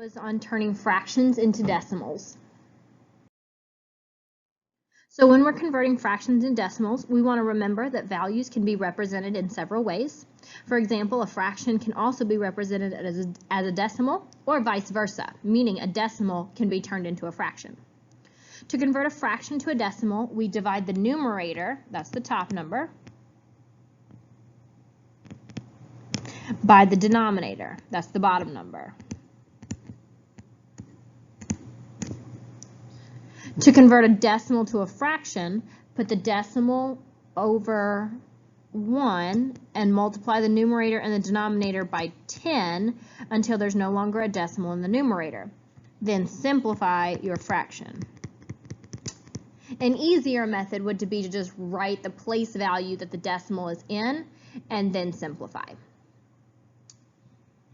Is on turning fractions into decimals. So when we're converting fractions into decimals, we want to remember that values can be represented in several ways. For example, a fraction can also be represented as a decimal or vice versa, meaning a decimal can be turned into a fraction. To convert a fraction to a decimal, we divide the numerator, that's the top number, by the denominator, that's the bottom number. To convert a decimal to a fraction, put the decimal over 1 and multiply the numerator and the denominator by 10 until there's no longer a decimal in the numerator. Then simplify your fraction. An easier method would be to just write the place value that the decimal is in and then simplify.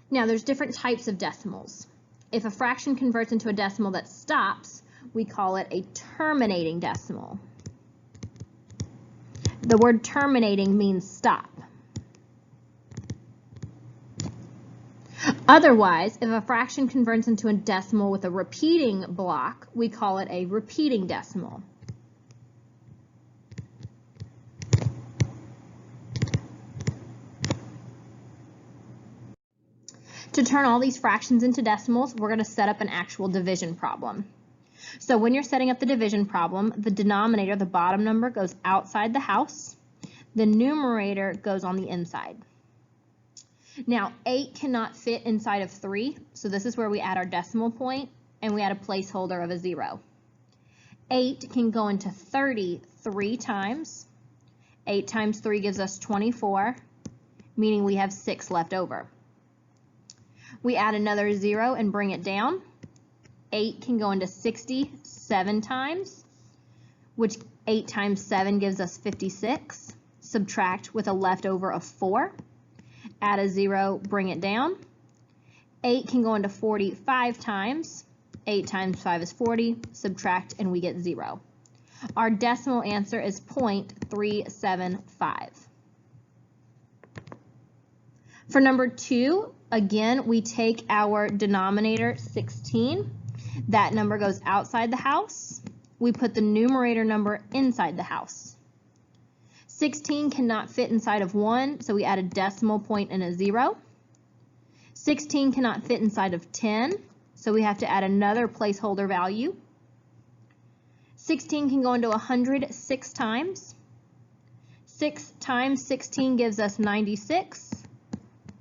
Now there's different types of decimals. If a fraction converts into a decimal that stops, we call it a terminating decimal. The word terminating means stop. Otherwise, if a fraction converts into a decimal with a repeating block, we call it a repeating decimal. To turn all these fractions into decimals, we're going to set up an actual division problem. So when you're setting up the division problem, the denominator, the bottom number, goes outside the house. The numerator goes on the inside. Now, 8 cannot fit inside of 3, so this is where we add our decimal point, and we add a placeholder of a 0. 8 can go into 30 3 times. 8 times 3 gives us 24, meaning we have 6 left over. We add another 0 and bring it down. 8 can go into 60 7 times, which 8 times 7 gives us 56. Subtract with a leftover of 4. Add a 0, bring it down. 8 can go into 45 times. 8 times 5 is 40. Subtract and we get 0. Our decimal answer is 0.375. For number 2, again, we take our denominator 16. That number goes outside the house. We put the numerator number inside the house. 16 cannot fit inside of 1, so we add a decimal point and a 0. 16 cannot fit inside of 10, so we have to add another placeholder value. 16 can go into 100 6 times. 6 times 16 gives us 96.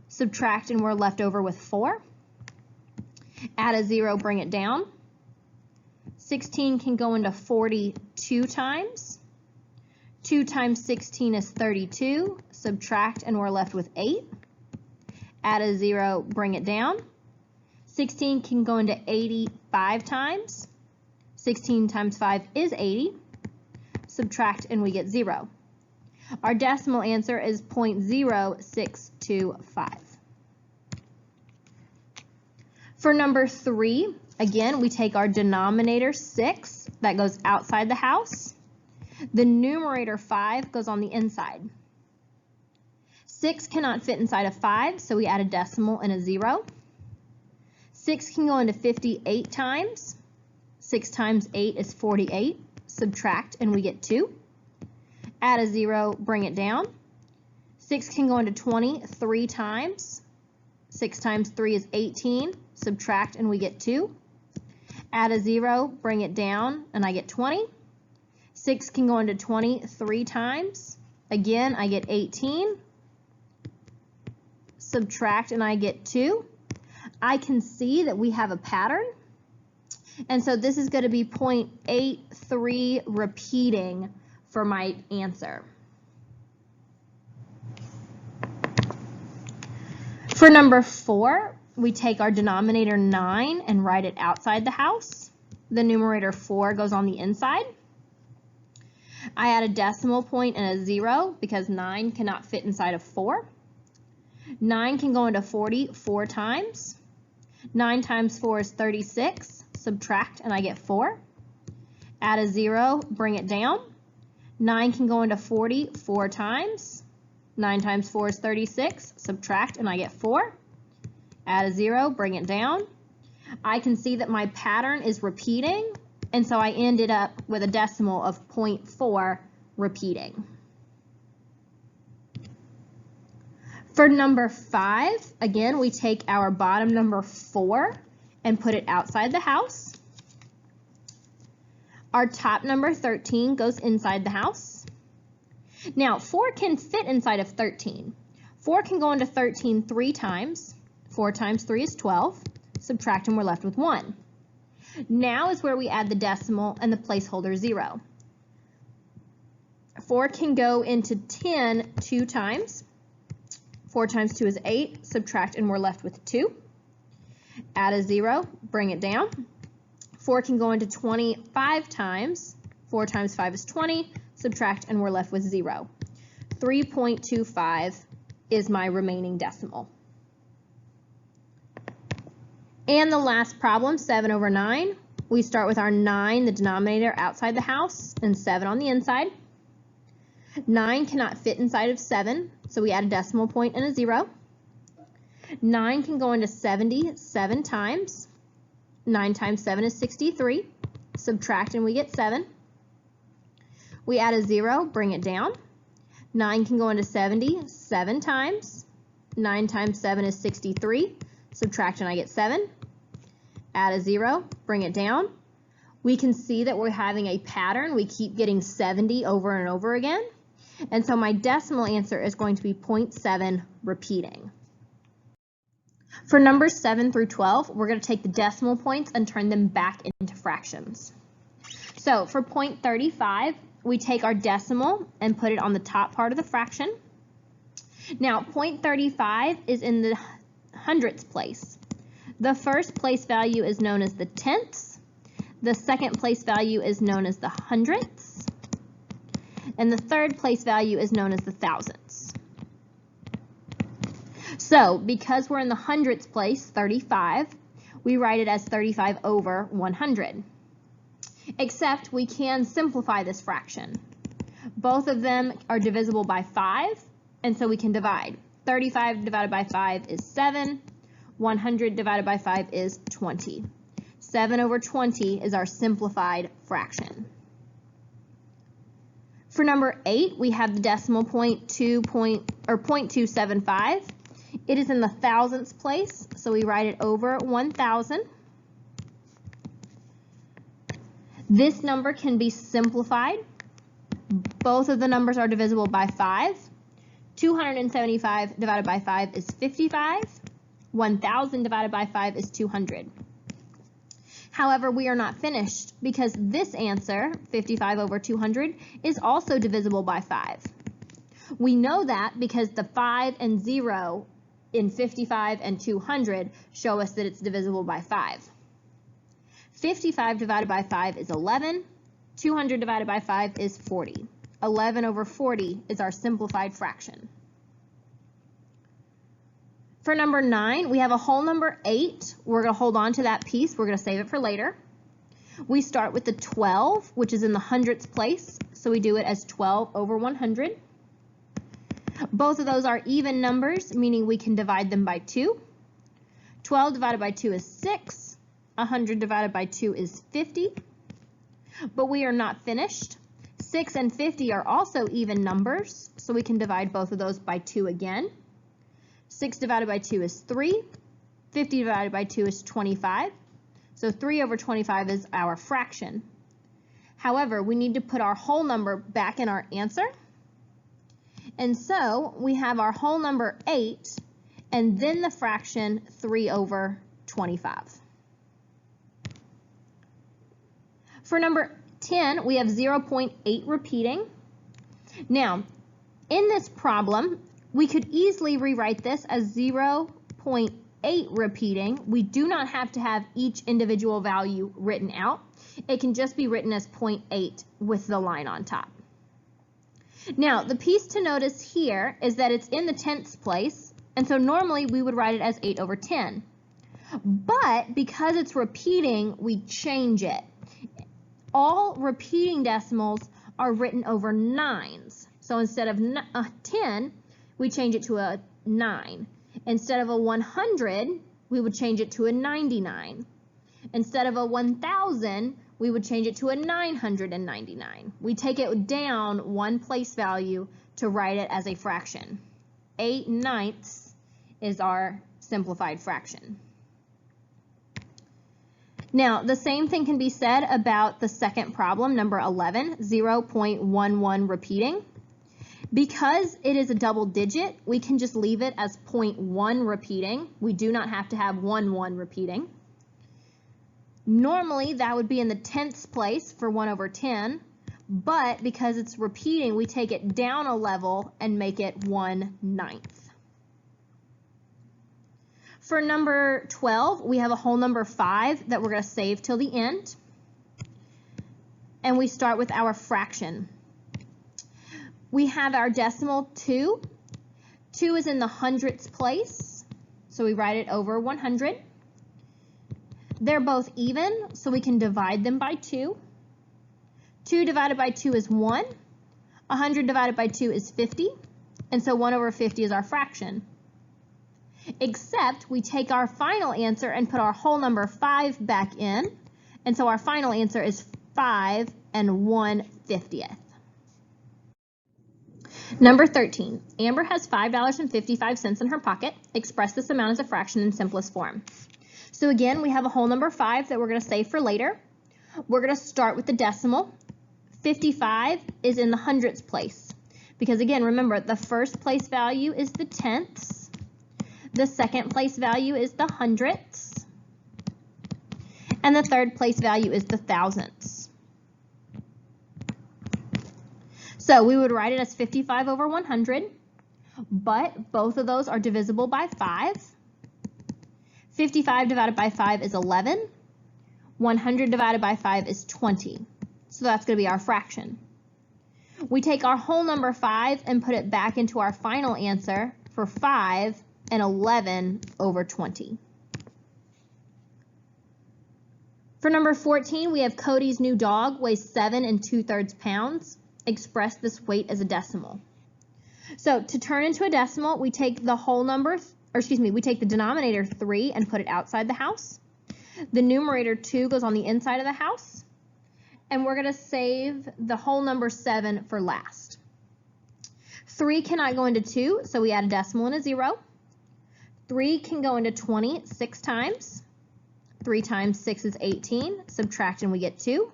Subtract and we're left over with 4. Add a 0, bring it down. 16 can go into 42 times. 2 times 16 is 32. Subtract and we're left with 8. Add a 0, bring it down. 16 can go into 85 times. 16 times 5 is 80. Subtract and we get 0. Our decimal answer is 0.0625. For number 3, again, we take our denominator 6, that goes outside the house. The numerator 5 goes on the inside. 6 cannot fit inside of 5, so we add a decimal and a 0. 6 can go into 58 times. 6 times 8 is 48. Subtract and we get 2. Add a 0, bring it down. 6 can go into 20 3 times. 6 times 3 is 18. Subtract and we get 2. Add a 0, bring it down, and I get 20. 6 can go into 20 3 times. Again, I get 18. Subtract and I get 2. I can see that we have a pattern. And so this is going to be 0.83 repeating for my answer. For number 4, we take our denominator 9 and write it outside the house. The numerator 4 goes on the inside. I add a decimal point and a 0 because 9 cannot fit inside of 4. 9 can go into 40 4 times. 9 times 4 is 36. Subtract and I get 4. Add a 0, bring it down. 9 can go into 40 4 times. 9 times 4 is 36. Subtract and I get 4. Add a 0, bring it down. I can see that my pattern is repeating, and so I ended up with a decimal of 0.4 repeating. For number 5, again, we take our bottom number 4 and put it outside the house. Our top number 13 goes inside the house. Now, 4 can fit inside of 13. 4 can go into 13 3 times. 4 times 3 is 12. Subtract and we're left with 1. Now is where we add the decimal and the placeholder 0. 4 can go into 10 2 times. 4 times 2 is 8. Subtract and we're left with 2. Add a 0, bring it down. 4 can go into 25 times. 4 times 5 is 20. Subtract and we're left with 0. 3.25 is my remaining decimal. And the last problem, 7 over 9. We start with our 9, the denominator, outside the house, and 7 on the inside. 9 cannot fit inside of 7, so we add a decimal point and a 0. 9 can go into 70 7 times. 9 times 7 is 63. Subtract and we get 7. We add a 0, bring it down. 9 can go into 70 7 times. 9 times 7 is 63. Subtract and I get 7. Add a 0, bring it down. We can see that we're having a pattern. We keep getting 70 over and over again. And so my decimal answer is going to be 0.7 repeating. For numbers 7 through 12, we're going to take the decimal points and turn them back into fractions. So for 0.35, we take our decimal and put it on the top part of the fraction. Now 0.35 is in the hundredths place. The first place value is known as the tenths. The second place value is known as the hundredths. And the third place value is known as the thousandths. So because we're in the hundredths place, 35, we write it as 35 over 100. Except we can simplify this fraction. Both of them are divisible by 5, and so we can divide. 35 divided by 5 is 7. 100 divided by 5 is 20. 7 over 20 is our simplified fraction. For number 8, we have the decimal point 0.275. It is in the thousandths place, so we write it over 1,000. This number can be simplified. Both of the numbers are divisible by 5. 275 divided by 5 is 55. 1,000 divided by 5 is 200. However, we are not finished because this answer, 55 over 200, is also divisible by 5. We know that because the 5 and 0 in 55 and 200 show us that it's divisible by 5. 55 divided by 5 is 11. 200 divided by 5 is 40. 11 over 40 is our simplified fraction. For number 9, we have a whole number 8. We're going to hold on to that piece. We're going to save it for later. We start with the 12, which is in the hundredths place, so we do it as 12 over 100. Both of those are even numbers, meaning we can divide them by 2. 12 divided by 2 is 6. 100 divided by 2 is 50. But we are not finished. 6 and 50 are also even numbers, so we can divide both of those by 2 again. 6 divided by 2 is 3. 50 divided by 2 is 25. So 3 over 25 is our fraction. However, we need to put our whole number back in our answer. And so we have our whole number 8 and then the fraction 3 over 25. For number 10, we have 0.8 repeating. Now, in this problem, we could easily rewrite this as 0.8 repeating. We do not have to have each individual value written out. It can just be written as 0.8 with the line on top. Now, the piece to notice here is that it's in the tenths place, and so normally we would write it as 8 over 10. But because it's repeating, we change it. All repeating decimals are written over 9s. So instead of 10, we change it to a 9. Instead of a 100, we would change it to a 99. Instead of a 1,000, we would change it to a 999. We take it down one place value to write it as a fraction. 8/9 is our simplified fraction. Now, the same thing can be said about the second problem, number 11, 0.11 repeating. Because it is a double digit, we can just leave it as 0.1 repeating. We do not have to have 1 repeating. Normally, that would be in the tenths place for 1/10, but because it's repeating, we take it down a level and make it 1/9. For number 12, we have a whole number 5 that we're going to save till the end. And we start with our fraction. We have our decimal 2. 2 is in the hundredths place, so we write it over 100. They're both even, so we can divide them by 2. 2 divided by 2 is 1. 100 divided by 2 is 50, and so 1/50 is our fraction. Except we take our final answer and put our whole number 5 back in, and so our final answer is 5 1/50. Number 13, Amber has $5.55 in her pocket. Express this amount as a fraction in simplest form. So again, we have a whole number 5 that we're going to save for later. We're going to start with the decimal. 55 is in the hundredths place. Because again, remember, the first place value is the tenths. The second place value is the hundredths. And the third place value is the thousandths. So we would write it as 55 over 100, but both of those are divisible by 5. 55 divided by 5 is 11. 100 divided by 5 is 20. So that's going to be our fraction. We take our whole number 5 and put it back into our final answer for 5 11/20. For number 14, we have Cody's new dog weighs 7 2/3 pounds. Express this weight as a decimal. So to turn into a decimal, we take the whole number, we take the denominator 3 and put it outside the house. The numerator 2 goes on the inside of the house. And we're going to save the whole number 7 for last. 3 cannot go into 2, so we add a decimal and a 0. 3 can go into 20 6 times. 3 times 6 is 18. Subtract and we get 2.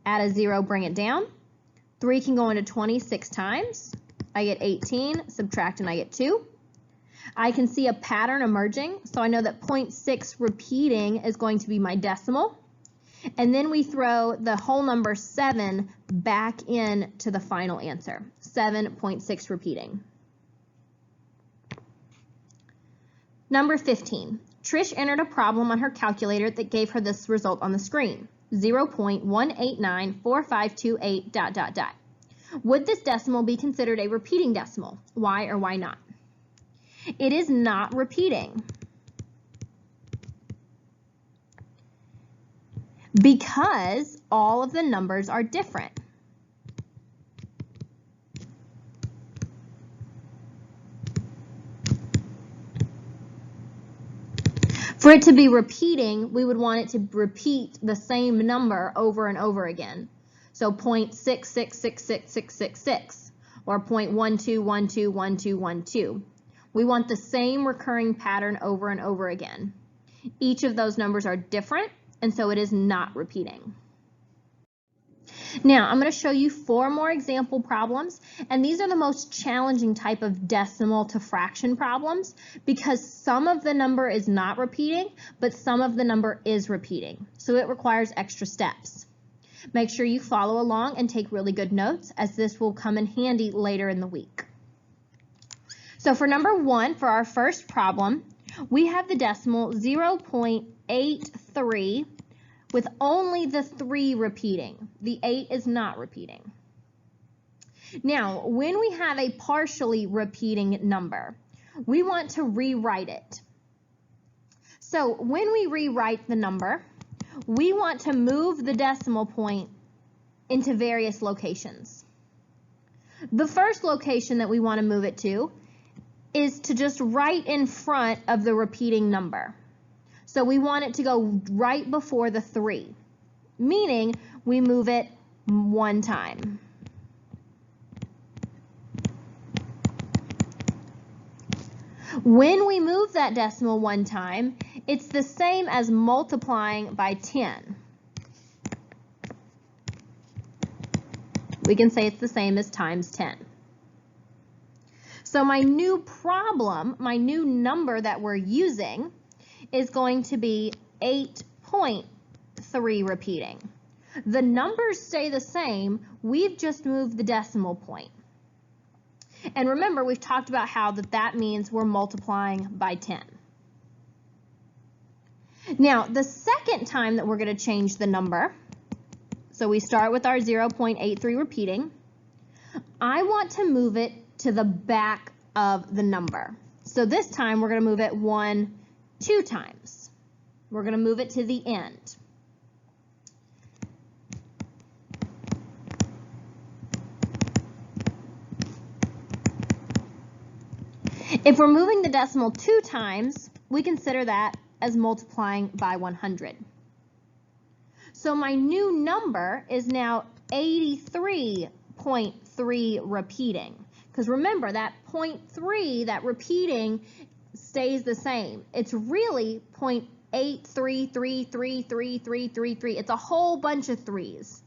Add a 0, bring it down. 3 can go into 20 6 times. I get 18. Subtract and I get 2. I can see a pattern emerging, so I know that 0.6 repeating is going to be my decimal. And then we throw the whole number 7 back into the final answer, 7.6 repeating. Number 15, Trish entered a problem on her calculator that gave her this result on the screen, 0.1894528 ... Would this decimal be considered a repeating decimal? Why or why not? It is not repeating. Because all of the numbers are different. For it to be repeating, we would want it to repeat the same number over and over again. So 0.6666666 or 0.12121212. We want the same recurring pattern over and over again. Each of those numbers are different, and so it is not repeating. Now, I'm going to show you 4 more example problems, and these are the most challenging type of decimal to fraction problems because some of the number is not repeating, but some of the number is repeating. So it requires extra steps. Make sure you follow along and take really good notes, as this will come in handy later in the week. So for number 1, for our first problem, we have the decimal 0.83 with only the 3 repeating. The 8 is not repeating. Now, when we have a partially repeating number, we want to rewrite it. So when we rewrite the number, we want to move the decimal point into various locations. The first location that we want to move it to is to just right in front of the repeating number. So So we want it to go right before the 3, meaning we move it 1 time. When we move that decimal 1 time, it's the same as multiplying by 10. We can say it's the same as times 10. So my new problem, my new number that we're using, is going to be 8.3 repeating. The numbers stay the same, we've just moved the decimal point. And remember, we've talked about how that means we're multiplying by 10. Now, the second time that we're going to change the number, so we start with our 0.83 repeating, I want to move it to the back of the number. So this time we're going to move it 2 times. We're going to move it to the end. If we're moving the decimal 2 times, we consider that as multiplying by 100. So my new number is now 83.3 repeating. Because remember, that 0.3, that repeating, stays the same. It's really 0.83333333. It's a whole bunch of 3s.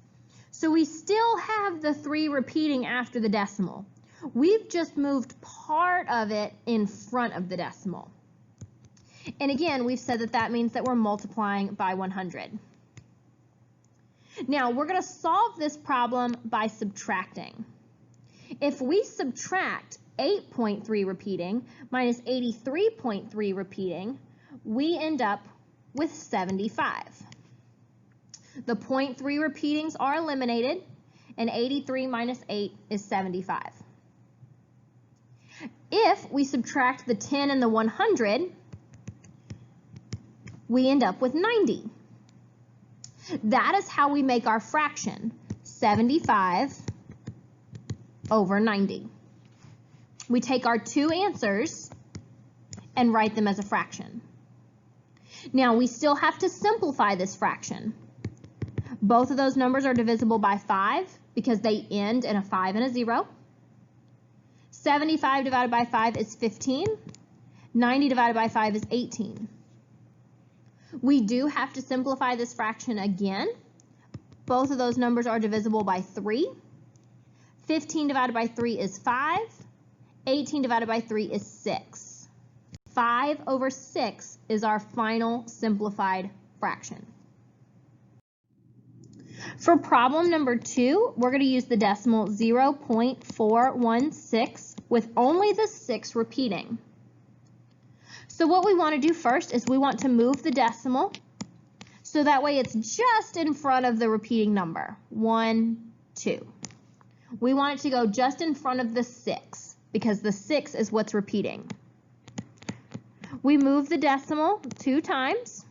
So we still have the 3 repeating after the decimal. We've just moved part of it in front of the decimal. And again, we've said that means that we're multiplying by 100. Now, we're going to solve this problem by subtracting. If we subtract 8.3 repeating minus 83.3 repeating, we end up with 75. The 0.3 repeatings are eliminated, and 83 minus 8 is 75. If we subtract the 10 and the 100, we end up with 90. That is how we make our fraction, 75 over 90. We take our 2 answers and write them as a fraction. Now, we still have to simplify this fraction. Both of those numbers are divisible by 5 because they end in a 5 and a 0. 75 divided by 5 is 15. 90 divided by 5 is 18. We do have to simplify this fraction again. Both of those numbers are divisible by 3. 15 divided by 3 is 5. 18 divided by 3 is 6. 5 over 6 is our final simplified fraction. For problem number 2, we're going to use the decimal 0.416 with only the 6 repeating. So what we want to do first is we want to move the decimal so that way it's just in front of the repeating number, 1, 2. We want it to go just in front of the 6 because the 6 is what's repeating. We move the decimal 2 times.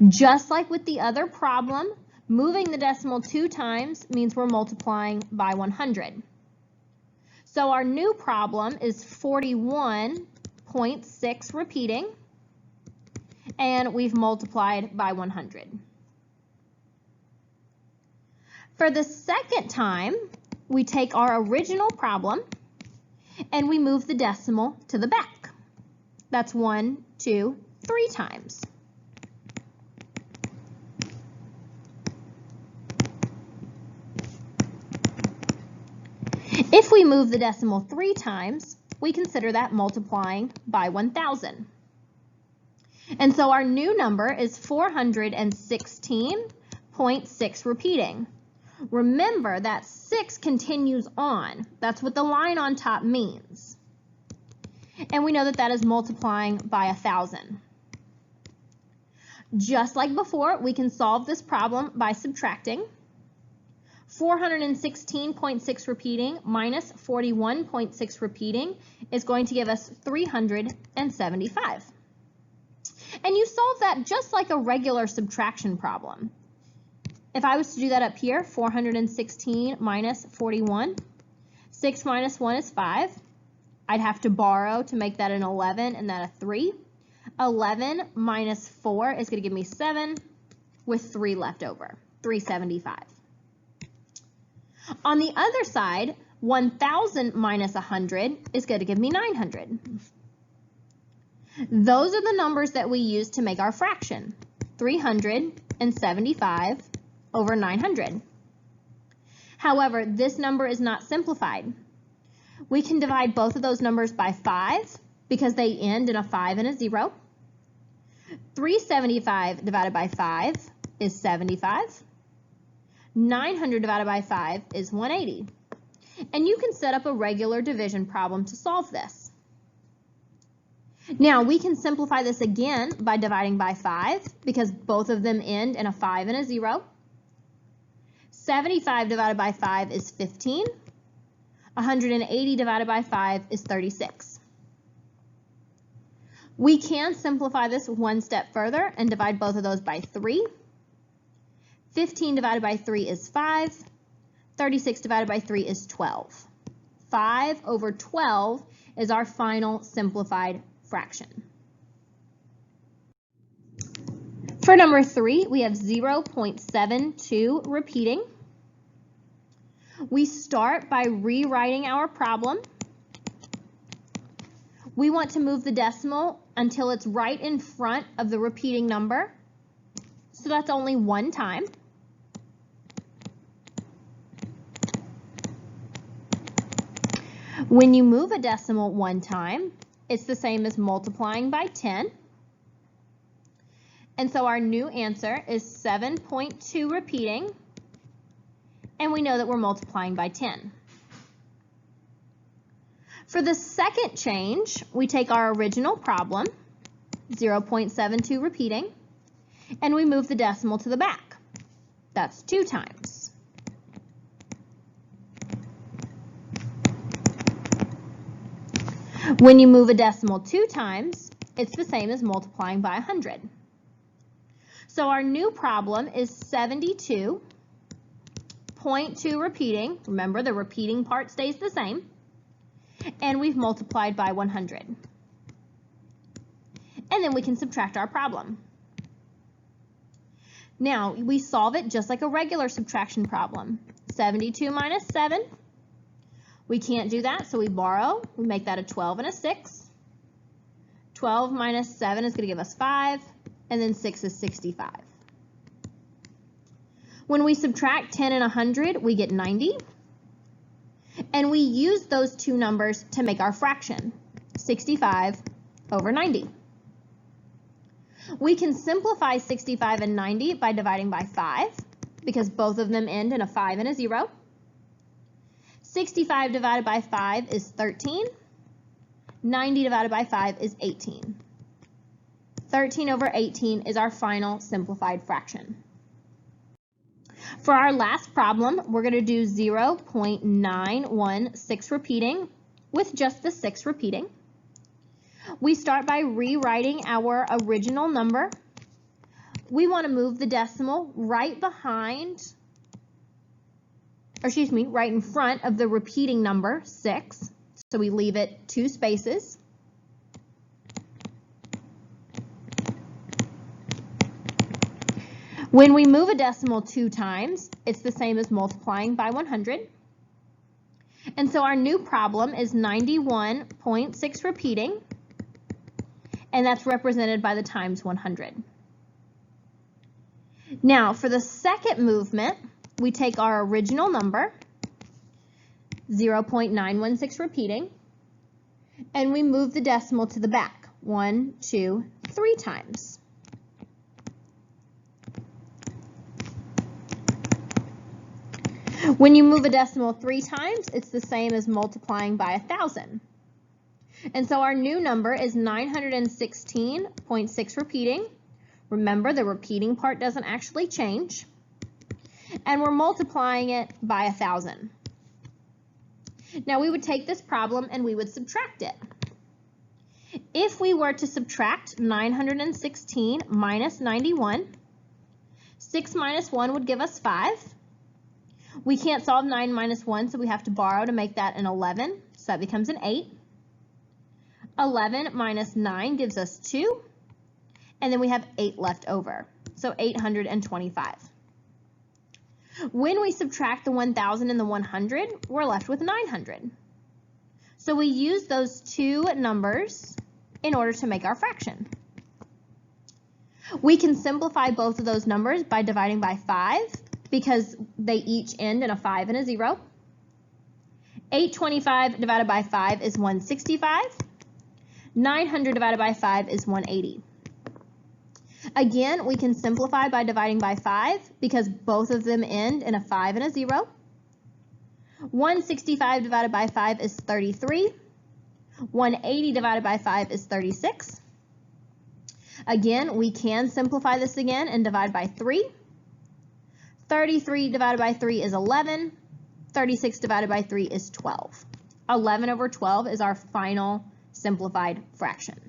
Just like with the other problem, moving the decimal 2 times means we're multiplying by 100. So our new problem is 41.6 repeating, and we've multiplied by 100. For the second time, we take our original problem and we move the decimal to the back. That's 1, 2, 3 times. If we move the decimal 3 times, we consider that multiplying by 1,000. And so our new number is 416.6 repeating. Remember that 6 continues on. That's what the line on top means. And we know that that is multiplying by 1,000. Just like before, we can solve this problem by subtracting. 416.6 repeating minus 41.6 repeating is going to give us 375. And you solve that just like a regular subtraction problem. If I was to do that up here, 416 minus 41, 6 minus 1 is 5. I'd have to borrow to make that an 11 and that a 3. 11 minus 4 is going to give me 7 with 3 left over, 375. On the other side, 1,000 minus 100 is going to give me 900. Those are the numbers that we use to make our fraction, 375 over 900. However, this number is not simplified. We can divide both of those numbers by 5 because they end in a 5 and a 0. 375 divided by 5 is 75. 900 divided by 5 is 180. And you can set up a regular division problem to solve this. Now, we can simplify this again by dividing by 5 because both of them end in a 5 and a 0. 75 divided by 5 is 15. 180 divided by 5 is 36. We can simplify this one step further and divide both of those by 3. 15 divided by 3 is 5. 36 divided by 3 is 12. 5 over 12 is our final simplified fraction. For number 3, we have 0.72 repeating. We start by rewriting our problem. We want to move the decimal until it's right in front of the repeating number. So that's only one time. When you move a decimal one time, it's the same as multiplying by 10. And so our new answer is 7.2 repeating, and we know that we're multiplying by 10. For the second change, we take our original problem, 0.72 repeating, and we move the decimal to the back. That's 2 times. When you move a decimal 2 times, it's the same as multiplying by 100. So our new problem is 72.2 repeating. Remember, the repeating part stays the same. And we've multiplied by 100. And then we can subtract our problem. Now, we solve it just like a regular subtraction problem. 72 minus 7. We can't do that, so we borrow. We make that a 12 and a 6. 12 minus 7 is going to give us 5, and then 6 is 65. When we subtract 10 and 100, we get 90. And we use those two numbers to make our fraction, 65 over 90. We can simplify 65 and 90 by dividing by 5, because both of them end in a 5 and a 0. 65 divided by 5 is 13. 90 divided by 5 is 18. 13 over 18 is our final simplified fraction. For our last problem, we're going to do 0.916 repeating with just the 6 repeating. We start by rewriting our original number. We want to move the decimal right in front of the repeating number, 6. So we leave it 2 spaces. When we move a decimal 2 times, it's the same as multiplying by 100. And so our new problem is 91.6 repeating, and that's represented by the times 100. Now, for the second movement, we take our original number, 0.916 repeating, and we move the decimal to the back, 1, 2, 3 times. When you move a decimal 3 times, it's the same as multiplying by 1,000. And so our new number is 916.6 repeating. Remember, the repeating part doesn't actually change. And we're multiplying it by 1,000. Now we would take this problem and we would subtract it. If we were to subtract 916 minus 91, 6 minus 1 would give us 5. We can't solve 9 minus 1, so we have to borrow to make that an 11, so that becomes an 8. 11 minus 9 gives us 2, and then we have 8 left over, so 825. When we subtract the 1,000 and the 100, we're left with 900. So we use those two numbers in order to make our fraction. We can simplify both of those numbers by dividing by 5 because they each end in a 5 and a 0. 825 divided by 5 is 165. 900 divided by 5 is 180. Again, we can simplify by dividing by 5 because both of them end in a 5 and a 0. 165 divided by 5 is 33. 180 divided by 5 is 36. Again, we can simplify this again and divide by 3. 33 divided by 3 is 11. 36 divided by 3 is 12. 11 over 12 is our final simplified fraction.